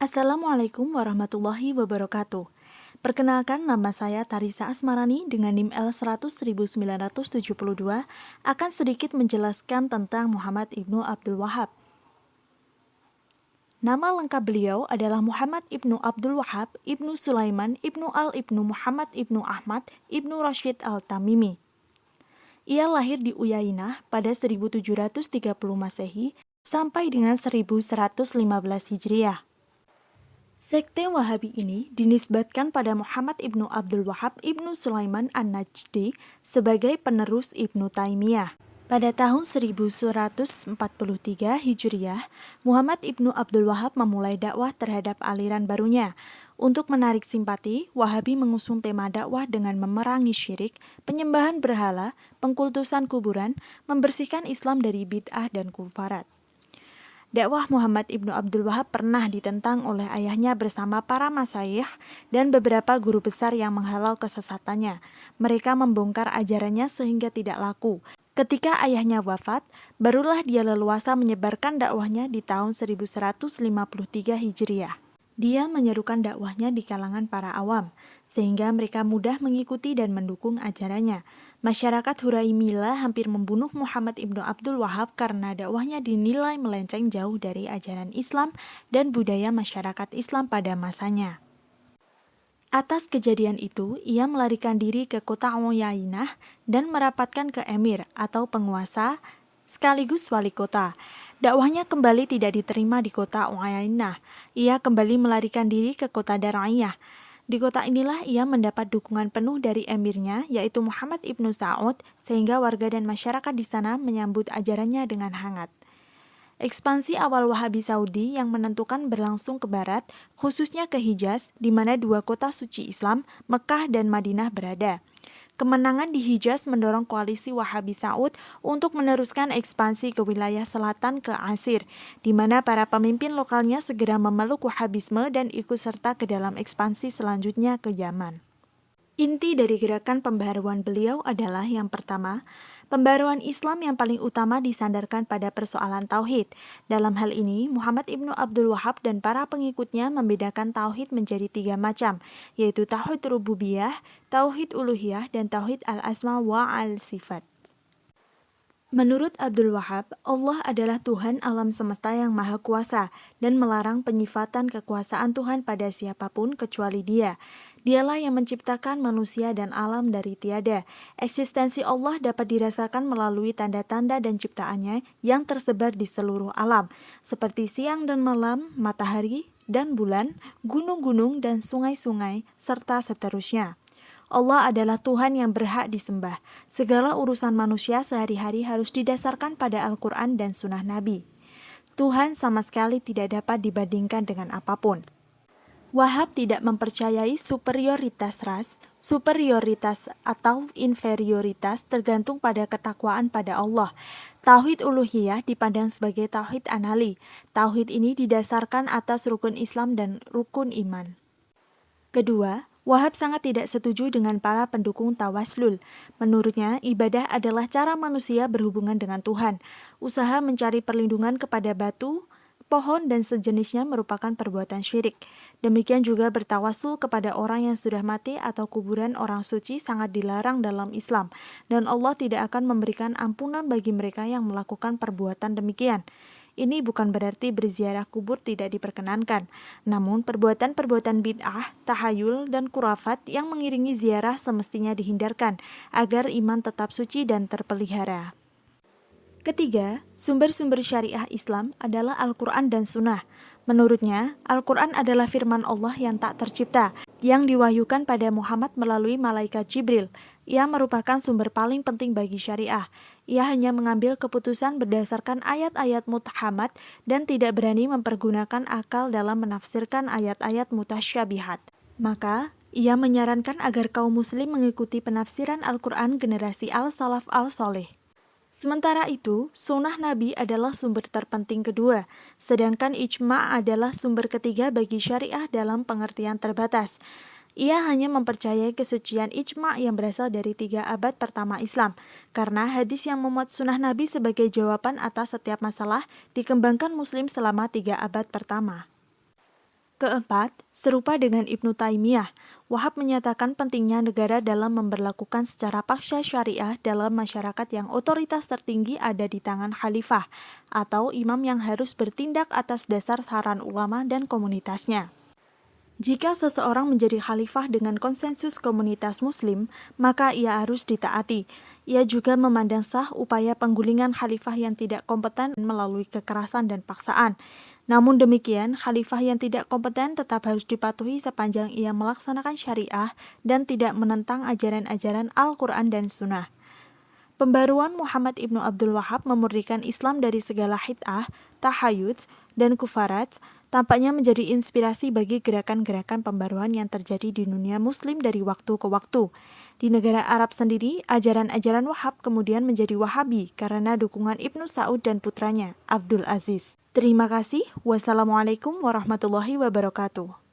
Assalamualaikum warahmatullahi wabarakatuh. Perkenalkan, nama saya Tarisa Asmarani dengan NIM L100.972 akan sedikit menjelaskan tentang Muhammad ibnu Abdul Wahhab. Nama lengkap beliau adalah Muhammad ibnu Abdul Wahhab ibnu Sulaiman ibnu ibnu Muhammad ibnu Ahmad ibnu Rashid al-Tamimi. Ia lahir di Uyainah pada 1730 Masehi sampai dengan 1115 Hijriah. Sekte Wahabi ini dinisbatkan pada Muhammad ibnu Abdul Wahhab ibnu Sulaiman an-Najdi sebagai penerus Ibnu Taimiyah. Pada tahun 1143 Hijriah, Muhammad ibnu Abdul Wahhab memulai dakwah terhadap aliran barunya. Untuk menarik simpati, Wahabi mengusung tema dakwah dengan memerangi syirik, penyembahan berhala, pengkultusan kuburan, membersihkan Islam dari bid'ah dan kufarat. Dakwah Muhammad ibnu Abdul Wahhab pernah ditentang oleh ayahnya bersama para masyayikh dan beberapa guru besar yang menghalau kesesatannya. Mereka membongkar ajarannya sehingga tidak laku. Ketika ayahnya wafat, barulah dia leluasa menyebarkan dakwahnya di tahun 1153 Hijriah. Dia menyerukan dakwahnya di kalangan para awam, sehingga mereka mudah mengikuti dan mendukung ajarannya. Masyarakat Huraimila hampir membunuh Muhammad ibnu Abdul Wahhab karena dakwahnya dinilai melenceng jauh dari ajaran Islam dan budaya masyarakat Islam pada masanya. Atas kejadian itu, ia melarikan diri ke kota Uyainah dan merapatkan ke emir atau penguasa sekaligus wali kota. Dakwahnya kembali tidak diterima di kota Uyainah. Ia kembali melarikan diri ke kota Dar'iyah. Di kota inilah ia mendapat dukungan penuh dari emirnya, yaitu Muhammad ibnu Sa'ud, sehingga warga dan masyarakat di sana menyambut ajarannya dengan hangat. Ekspansi awal Wahabi Saudi yang menentukan berlangsung ke barat, khususnya ke Hijaz, di mana dua kota suci Islam, Mekah dan Madinah berada. Kemenangan di Hijaz mendorong koalisi Wahabi Saud untuk meneruskan ekspansi ke wilayah selatan ke Asir, di mana para pemimpin lokalnya segera memeluk Wahabisme dan ikut serta ke dalam ekspansi selanjutnya ke Yaman. Inti dari gerakan pembaharuan beliau adalah yang pertama, pembaharuan Islam yang paling utama disandarkan pada persoalan tauhid. Dalam hal ini, Muhammad ibnu Abdul Wahhab dan para pengikutnya membedakan tauhid menjadi 3 macam, yaitu tauhid rububiyah, tauhid uluhiyah, dan tauhid al-asma wa al-sifat. Menurut Abdul Wahhab, Allah adalah Tuhan alam semesta yang maha kuasa dan melarang penyifatan kekuasaan Tuhan pada siapapun kecuali Dia. Dialah yang menciptakan manusia dan alam dari tiada. Eksistensi Allah dapat dirasakan melalui tanda-tanda dan ciptaannya yang tersebar di seluruh alam, seperti siang dan malam, matahari dan bulan, gunung-gunung dan sungai-sungai, serta seterusnya. Allah adalah Tuhan yang berhak disembah. Segala urusan manusia sehari-hari harus didasarkan pada Al-Quran dan Sunnah Nabi. Tuhan sama sekali tidak dapat dibandingkan dengan apapun. Wahhab tidak mempercayai superioritas ras, superioritas atau inferioritas tergantung pada ketakwaan pada Allah. Tauhid uluhiyah dipandang sebagai tauhid anali. Tauhid ini didasarkan atas rukun Islam dan rukun iman. Kedua, Wahhab sangat tidak setuju dengan para pendukung tawaslul. Menurutnya, ibadah adalah cara manusia berhubungan dengan Tuhan. Usaha mencari perlindungan kepada batu, pohon, dan sejenisnya merupakan perbuatan syirik. Demikian juga bertawasul kepada orang yang sudah mati atau kuburan orang suci sangat dilarang dalam Islam. Dan Allah tidak akan memberikan ampunan bagi mereka yang melakukan perbuatan demikian. Ini bukan berarti berziarah kubur tidak diperkenankan, namun perbuatan-perbuatan bid'ah, tahayul, dan kurafat yang mengiringi ziarah semestinya dihindarkan agar iman tetap suci dan terpelihara. Ketiga, sumber-sumber syariah Islam adalah Al-Quran dan Sunnah. Menurutnya, Al-Quran adalah firman Allah yang tak tercipta, yang diwahyukan pada Muhammad melalui malaikat Jibril. Ia merupakan sumber paling penting bagi syariah. Ia hanya mengambil keputusan berdasarkan ayat-ayat mutahamat dan tidak berani mempergunakan akal dalam menafsirkan ayat-ayat mutasyabihat. Maka, ia menyarankan agar kaum muslim mengikuti penafsiran Al-Quran generasi Al-Salaf Al-Soleh. Sementara itu, sunnah Nabi adalah sumber terpenting kedua, sedangkan ijma' adalah sumber ketiga bagi syariah dalam pengertian terbatas. Ia hanya mempercayai kesucian ijma' yang berasal dari 3 abad pertama Islam, karena hadis yang memuat sunnah Nabi sebagai jawaban atas setiap masalah dikembangkan muslim selama 3 abad pertama. Keempat, serupa dengan Ibnu Taimiyah, Wahab menyatakan pentingnya negara dalam memberlakukan secara paksa syariah dalam masyarakat yang otoritas tertinggi ada di tangan khalifah, atau imam yang harus bertindak atas dasar saran ulama dan komunitasnya. Jika seseorang menjadi khalifah dengan konsensus komunitas muslim, maka ia harus ditaati. Ia juga memandang sah upaya penggulingan khalifah yang tidak kompeten melalui kekerasan dan paksaan. Namun demikian, khalifah yang tidak kompeten tetap harus dipatuhi sepanjang ia melaksanakan syariah dan tidak menentang ajaran-ajaran Al-Quran dan Sunnah. Pembaruan Muhammad Ibnu Abdul Wahab memurnikan Islam dari segala hid'ah, tahayuts, dan kufarat, tampaknya menjadi inspirasi bagi gerakan-gerakan pembaruan yang terjadi di dunia muslim dari waktu ke waktu. Di negara Arab sendiri, ajaran-ajaran Wahab kemudian menjadi Wahabi karena dukungan Ibnu Saud dan putranya, Abdul Aziz. Terima kasih. Wassalamualaikum warahmatullahi wabarakatuh.